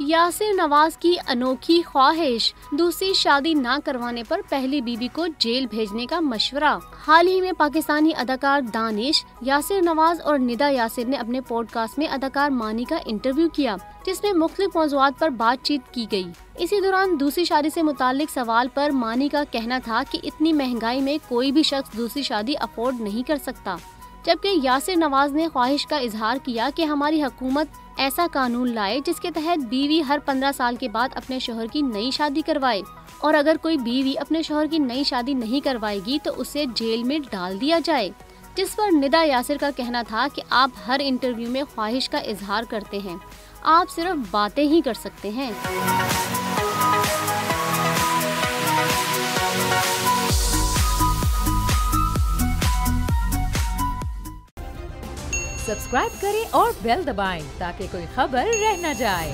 यासिर नवाज की अनोखी ख्वाहिश, दूसरी शादी ना करवाने पर पहली बीवी को जेल भेजने का मशवरा। हाल ही में पाकिस्तानी अदाकार दानिश, यासिर नवाज और निदा यासिर ने अपने पॉडकास्ट में अदाकार मानी का इंटरव्यू किया, जिसमें मुख्तलिफ मौज़ूआत पर बातचीत की गई। इसी दौरान दूसरी शादी से मुताल्लिक सवाल पर मानी का कहना था कि इतनी महंगाई में कोई भी शख्स दूसरी शादी अफोर्ड नहीं कर सकता, जबकि यासिर नवाज ने ख्वाहिश का इजहार किया कि हमारी हुकूमत ऐसा कानून लाए जिसके तहत बीवी हर 15 साल के बाद अपने शोहर की नई शादी करवाए, और अगर कोई बीवी अपने शोहर की नई शादी नहीं करवाएगी तो उसे जेल में डाल दिया जाए। जिस पर निदा यासिर का कहना था कि आप हर इंटरव्यू में ख्वाहिश का इजहार करते हैं, आप सिर्फ बातें ही कर सकते हैं। सब्सक्राइब करें और बेल दबाएं ताकि कोई खबर रह न जाए।